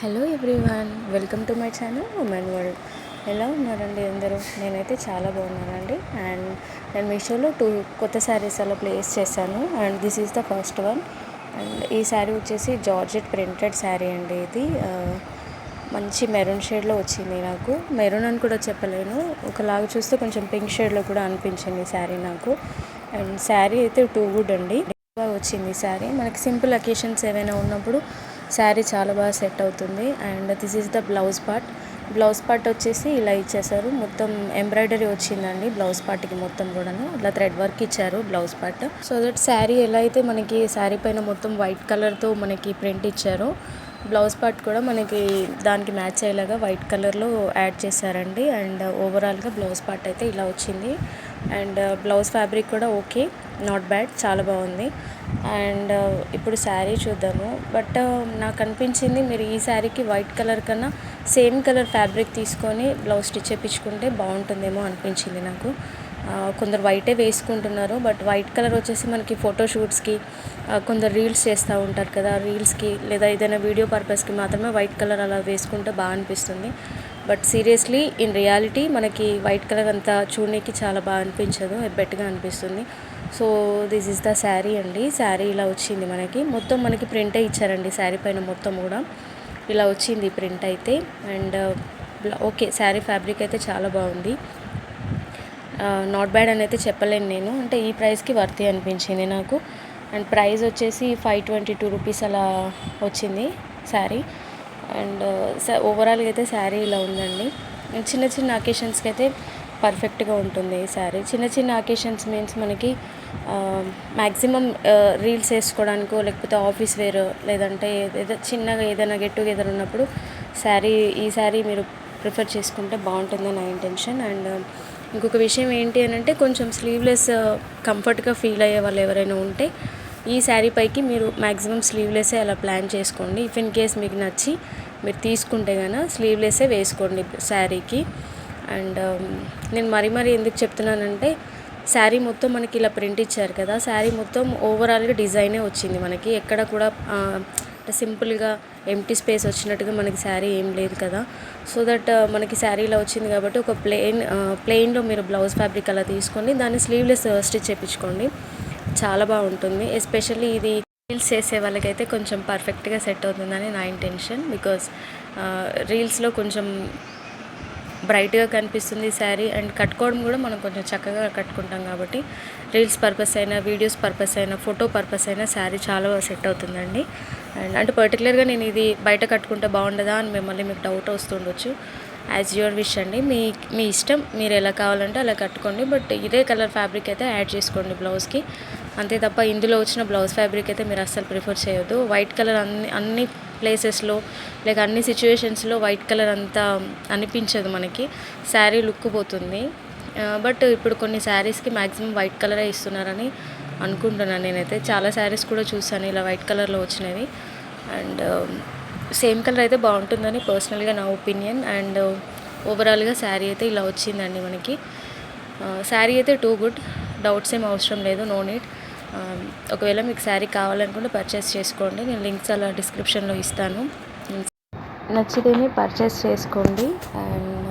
Hello everyone, welcome to my channel women world. ఎలా ఉన్నారండి అందరూ? నేనైతే చాలా బాగున్నానండి. అండ్ నేను మీషోలో 2 కొత్త శారీస్ అలా ప్లేస్ చేశాను. And this is the first one. And ఈ శారీ వచ్చేసి జార్జెట్ ప్రింటెడ్ శారీ అండి. ఇది మంచి మెరూన్ షేడ్లో వచ్చింది. నాకు మెరూన్ అని కూడా చెప్పలేను, ఒకలాగా చూస్తే కొంచెం పింక్ షేడ్లో కూడా అనిపించింది శారీ నాకు. అండ్ శారీ అయితే టూ గుడ్ అండి, బాగా వచ్చింది శారీ. మనకి సింపుల్ అకేషన్స్ ఏవైనా ఉన్నప్పుడు శారీ చాలా బాగా సెట్ అవుతుంది. And this is the blouse part వచ్చేసి ఇలా ఇచ్చేసారు. మొత్తం ఎంబ్రాయిడరీ వచ్చిందండి బ్లౌజ్ పార్ట్కి మొత్తం కూడాను. ఇలా థ్రెడ్ వర్క్ ఇచ్చారు blouse part. So that sari ఎలా అయితే మనకి శారీ పైన మొత్తం వైట్ కలర్తో మనకి ప్రింట్ ఇచ్చారో, బ్లౌజ్ పార్ట్ కూడా మనకి దానికి మ్యాచ్ అయ్యేలాగా వైట్ కలర్లో యాడ్ చేశారండి. అండ్ ఓవరాల్గా బ్లౌజ్ పార్ట్ అయితే ఇలా వచ్చింది. అండ్ బ్లౌజ్ ఫ్యాబ్రిక్ కూడా ఓకే, నాట్ బ్యాడ్, చాలా బాగుంది. అండ్ ఇప్పుడు శారీ చూద్దాము. బట్ నాకు అనిపించింది, మీరు ఈ శారీకి వైట్ కలర్ కన్నా సేమ్ కలర్ ఫ్యాబ్రిక్ తీసుకొని బ్లౌజ్ స్టిచ్ చేయించుకుంటే బాగుంటుందేమో అనిపించింది నాకు. కొందరు వైటే వేసుకుంటున్నారు, బట్ వైట్ కలర్ వచ్చేసి మనకి ఫోటోషూట్స్కి, కొందరు రీల్స్ చేస్తూ ఉంటారు కదా, రీల్స్కి లేదా ఏదైనా వీడియో పర్పస్కి మాత్రమే వైట్ కలర్ అలా వేసుకుంటే బాగా అనిపిస్తుంది. బట్ సీరియస్లీ ఇన్ రియాలిటీ మనకి వైట్ కలర్ అంతా చూడడానికి చాలా బాగా అనిపించదు, ఎబ్బెట్టుగా అనిపిస్తుంది. So this is the sari అండి. శారీ ఇలా వచ్చింది మనకి. మొత్తం మనకి ప్రింటే ఇచ్చారండి శారీ పైన మొత్తం కూడా ఇలా వచ్చింది ప్రింట్ అయితే. అండ్ ఓకే, శారీ ఫ్యాబ్రిక్ అయితే చాలా బాగుంది, నాట్ బ్యాడ్ అని అయితే చెప్పలేను నేను. అంటే ఈ ప్రైస్కి వర్తీ అనిపించింది నాకు. అండ్ ప్రైస్ వచ్చేసి 522 రూపీస్ అలా వచ్చింది శారీ. అండ్ ఓవరాల్గా అయితే శారీ ఇలా ఉందండి. చిన్న చిన్న అకేషన్స్కి అయితే పర్ఫెక్ట్గా ఉంటుంది ఈ శారీ. చిన్న చిన్న అకేషన్స్ మీన్స్ మనకి మ్యాక్సిమం రీల్స్ వేసుకోవడానికో, లేకపోతే ఆఫీస్ వేర్, లేదంటే ఏదో చిన్నగా ఏదైనా గెట్ టుగెదర్ ఉన్నప్పుడు ఈ శారీ మీరు ప్రిఫర్ చేసుకుంటే బాగుంటుందని నా ఇంటెన్షన్. అండ్ ఇంకొక విషయం ఏంటి అని అంటే, కొంచెం స్లీవ్లెస్ కంఫర్ట్గా ఫీల్ అయ్యే వాళ్ళు ఎవరైనా ఉంటే ఈ శారీ పైకి మీరు మ్యాక్సిమం స్లీవ్లెస్సే అలా ప్లాన్ చేసుకోండి. ఇఫ్ ఇన్ కేస్ మీకు నచ్చి మీరు తీసుకుంటే కనుక స్లీవ్లెస్సే వేసుకోండి శారీకి. అండ్ నేను మరీ ఎందుకు చెప్తున్నానంటే, శారీ మొత్తం మనకి ఇలా ప్రింట్ ఇచ్చారు కదా, శారీ మొత్తం ఓవరాల్గా డిజైనే వచ్చింది మనకి. ఎక్కడ కూడా సింపుల్గా ఎంటీ స్పేస్ వచ్చినట్టుగా మనకి శారీ ఏం లేదు కదా. సో దట్ మనకి శారీ ఇలా వచ్చింది కాబట్టి ఒక ప్లెయిన్లో మీరు బ్లౌజ్ ఫ్యాబ్రిక్ అలా తీసుకొని దాన్ని స్లీవ్లెస్ స్టిచ్ చేయించుకోండి, చాలా బాగుంటుంది. ఎస్పెషల్లీ ఇది రీల్స్ చేసే వాళ్ళకైతే కొంచెం పర్ఫెక్ట్గా సెట్ అవుతుందని నా ఇంటెన్షన్. బికాస్ రీల్స్లో కొంచెం బ్రైట్గా కనిపిస్తుంది శారీ. అండ్ కట్టుకోవడం కూడా మనం కొంచెం చక్కగా కట్టుకుంటాం కాబట్టి రీల్స్ పర్పస్ అయినా, వీడియోస్ పర్పస్ అయినా, ఫోటో పర్పస్ అయినా శారీ చాలా సెట్ అవుతుందండి. అండ్ అంటే పర్టికులర్గా నేను ఇది బయట కట్టుకుంటే బాగుండదా అని మీకు డౌట్ వస్తుండొచ్చు. యాజ్ యువర్ విష్ అండి, మీ ఇష్టం, మీరు ఎలా కావాలంటే అలా కట్టుకోండి. బట్ ఇదే కలర్ ఫ్యాబ్రిక్ అయితే యాడ్ చేసుకోండి బ్లౌజ్కి, అంతే తప్ప ఇందులో వచ్చిన బ్లౌజ్ ఫ్యాబ్రిక్ అయితే మీరు అస్సలు ప్రిఫర్ చేయొద్దు. వైట్ కలర్ అన్ని ప్లేసెస్లో, లేక అన్ని సిచ్యువేషన్స్లో వైట్ కలర్ అంతా అనిపించదు మనకి, శారీ లుక్ పోతుంది. బట్ ఇప్పుడు కొన్ని శారీస్కి మ్యాక్సిమం వైట్ కలరే ఇస్తున్నారని అనుకుంటున్నాను నేనైతే. చాలా శారీస్ కూడా చూసాను ఇలా వైట్ కలర్లో వచ్చినవి. అండ్ సేమ్ కలర్ అయితే బాగుంటుందని పర్సనల్గా నా ఒపీనియన్. అండ్ ఓవరాల్గా శారీ అయితే ఇలా వచ్చిందండి మనకి. శారీ అయితే టూ గుడ్, డౌట్స్ ఏం అవసరం లేదు, నో నీడ్. ఒకవేళ మీకు శారీ కావాలనుకుంటే పర్చేస్ చేసుకోండి, నేను లింక్స్ అలా డిస్క్రిప్షన్లో ఇస్తాను, నచ్చితేనే పర్చేస్ చేసుకోండి. అండ్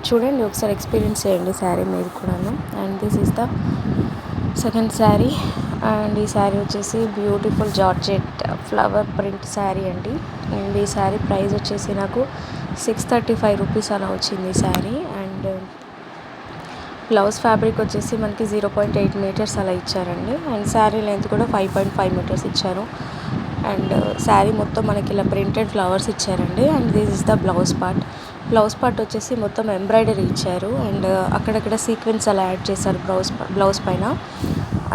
చూడండి, ఒకసారి ఎక్స్పీరియన్స్ చేయండి శారీ మీరు కూడాను. And this is the second sari. And ఈ శారీ వచ్చేసి beautiful georgette flower print sari అండి. అండ్ ఈ శారీ ప్రైస్ వచ్చేసి నాకు 635 రూపీస్ అలా వచ్చింది శారీ. అండ్ బ్లౌజ్ ఫ్యాబ్రిక్ వచ్చేసి మనకి 0.8 మీటర్స్ అలా ఇచ్చారండి. అండ్ శారీ లెంత్ కూడా 5.5 మీటర్స్ ఇచ్చారు. అండ్ శారీ మొత్తం మనకి ఇలా ప్రింటెడ్ ఫ్లవర్స్ ఇచ్చారండి. And this is the blouse part వచ్చేసి మొత్తం ఎంబ్రాయిడరీ ఇచ్చారు. అండ్ అక్కడక్కడ సీక్వెన్స్ అలా యాడ్ చేశారు బ్లౌజ్ పైన.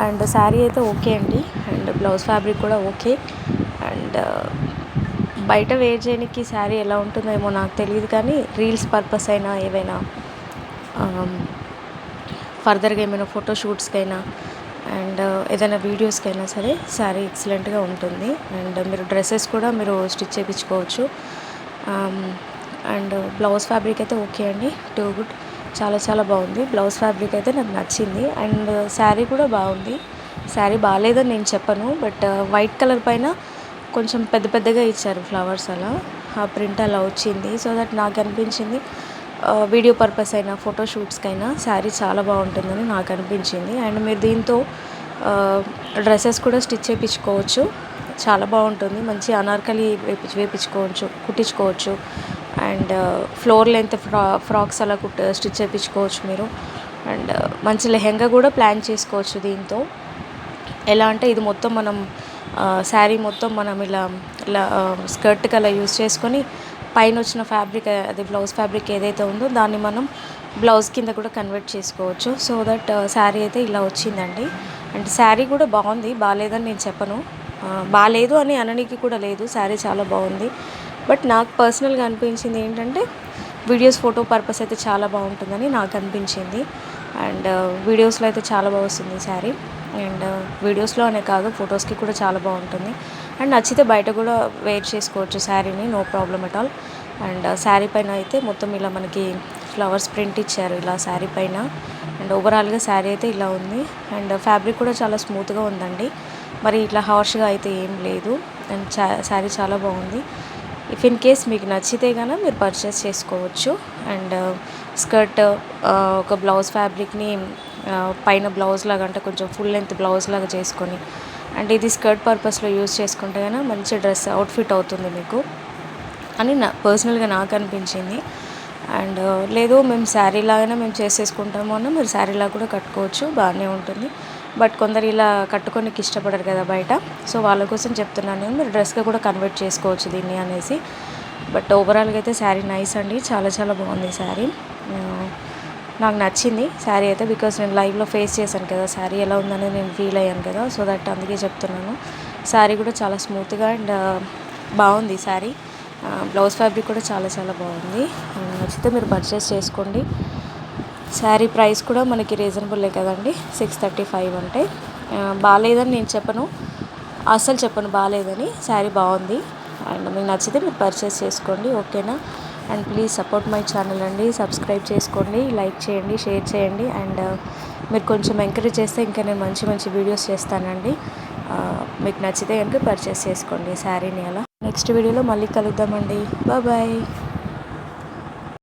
అండ్ శారీ అయితే ఓకే అండి. అండ్ బ్లౌజ్ ఫ్యాబ్రిక్ కూడా ఓకే. అండ్ బయట వేర్ చేయడానికి శారీ ఎలా ఉంటుందేమో నాకు తెలియదు, కానీ రీల్స్ పర్పస్ అయినా, ఏవైనా ఫర్దర్గా ఏమైనా ఫోటోషూట్స్కైనా అండ్ ఏదైనా వీడియోస్కైనా సరే శారీ ఎక్సలెంట్గా ఉంటుంది. అండ్ మీరు డ్రెస్సెస్ కూడా మీరు స్టిచ్ చేయించుకోవచ్చు. అండ్ బ్లౌజ్ ఫ్యాబ్రిక్ అయితే ఓకే అండి, టూ గుడ్, చాలా బాగుంది. బ్లౌజ్ ఫ్యాబ్రిక్ అయితే నాకు నచ్చింది. అండ్ శారీ కూడా బాగుంది, శారీ బాగాలేదని నేను చెప్పను. బట్ వైట్ కలర్ పైన కొంచెం పెద్ద పెద్దగా ఇచ్చారు ఫ్లవర్స్ అలా, ఆ ప్రింట్ అలా వచ్చింది. సో దట్ నాకు అనిపించింది వీడియో పర్పస్ అయినా ఫోటోషూట్స్కైనా శారీ చాలా బాగుంటుందని నాకు అనిపించింది. అండ్ మీరు దీంతో డ్రెస్సెస్ కూడా స్టిచ్ చేయించుకోవచ్చు, చాలా బాగుంటుంది. మంచి అనార్కలి వేయించుకోవచ్చు, కుట్టించుకోవచ్చు. అండ్ ఫ్లోర్ లెంత్ ఫ్రాక్స్ అలా స్టిచ్ చేయించుకోవచ్చు మీరు. అండ్ మంచి లెహెంగా కూడా ప్లాన్ చేసుకోవచ్చు దీంతో. ఎలా అంటే ఇది మొత్తం మనం శారీ మొత్తం మనం ఇలా స్కర్ట్కి అలా యూజ్ చేసుకొని పైన వచ్చిన ఫ్యాబ్రిక్, అది బ్లౌజ్ ఫ్యాబ్రిక్ ఏదైతే ఉందో దాన్ని మనం బ్లౌజ్ కింద కూడా కన్వర్ట్ చేసుకోవచ్చు. సో దట్ శారీ అయితే ఇలా వచ్చిందండి. అండ్ శారీ కూడా బాగుంది, బాగాలేదని నేను చెప్పను, బాగాలేదు అని అనడానికి కూడా లేదు, శారీ చాలా బాగుంది. బట్ నాకు పర్సనల్గా అనిపించింది ఏంటంటే వీడియోస్ ఫోటో పర్పస్ అయితే చాలా బాగుంటుందని నాకు అనిపించింది. అండ్ వీడియోస్లో అయితే చాలా బాగా వస్తుంది శారీ. అండ్ వీడియోస్లో అనే కాదు, ఫొటోస్కి కూడా చాలా బాగుంటుంది. అండ్ నచ్చితే బయట కూడా వేర్ చేసుకోవచ్చు శారీని, no problem at all. And sari పైన అయితే మొత్తం ఇలా మనకి ఫ్లవర్స్ ప్రింట్ ఇచ్చారు ఇలా శారీ పైన. అండ్ ఓవరాల్గా శారీ అయితే ఇలా ఉంది. అండ్ ఫ్యాబ్రిక్ కూడా చాలా స్మూత్గా ఉందండి, మరి ఇట్లా హార్ష్గా అయితే ఏం లేదు. అండ్ శారీ చాలా బాగుంది. ఇఫ్ ఇన్ కేస్ మీకు నచ్చితే కనుక మీరు పర్చేస్ చేసుకోవచ్చు. అండ్ స్కర్ట్ ఒక బ్లౌజ్ ఫ్యాబ్రిక్ని పైన బ్లౌజ్ లాగా, అంటే కొంచెం ఫుల్ లెంత్ బ్లౌజ్ లాగా చేసుకొని, అంటే ఇది స్కర్ట్ పర్పస్లో యూజ్ చేసుకుంటే కనుక మంచి డ్రెస్ అవుట్ఫిట్ అవుతుంది మీకు అని పర్సనల్గా నాకు అనిపించింది. అండ్ లేదు మేము శారీ లాగానే మేము చేసేసుకుంటాము అన్న మీరు శారీలాగా కూడా కట్టుకోవచ్చు, బాగానే ఉంటుంది. బట్ కొందరు ఇలా కట్టుకోనికి ఇష్టపడరు కదా బయట, సో వాళ్ళ కోసం చెప్తున్నాను, మీరు డ్రెస్గా కూడా కన్వర్ట్ చేసుకోవచ్చు దీన్ని అనేసి. బట్ ఓవరాల్గా అయితే శారీ నైస్ అండి, చాలా చాలా బాగుంది శారీ. నాకు నచ్చింది శారీ అయితే, బికాస్ నేను లైవ్లో ఫేస్ చేశాను కదా శారీ ఎలా ఉందనేది నేను ఫీల్ అయ్యాను కదా, సో దట్ అందుకే చెప్తున్నాను. శారీ కూడా చాలా స్మూత్గా అండ్ బాగుంది శారీ. బ్లౌజ్ ఫ్యాబ్రిక్ కూడా చాలా చాలా బాగుంది. నచ్చితే మీరు పర్చేస్ చేసుకోండి. శారీ ప్రైస్ కూడా మనకి రీజనబుల్లే కదండి, 635 అంటే. బాగాలేదని నేను చెప్పను, అస్సలు చెప్పను బాగాలేదని, శారీ బాగుంది. అండ్ మీకు నచ్చితే మీరు పర్చేస్ చేసుకోండి, ఓకేనా. And please support my channel అండి, సబ్స్క్రైబ్ చేసుకోండి, లైక్ చేయండి, షేర్ చేయండి. అండ్ మీరు కొంచెం ఎంకరేజ్ చేస్తే ఇంకా నేను మంచి మంచి వీడియోస్ చేస్తానండి. మీకు నచ్చితే కనుక పర్చేస్ చేసుకోండి శారీని. అలా నెక్స్ట్ వీడియోలో మళ్ళీ కలుద్దామండి, బాయ్.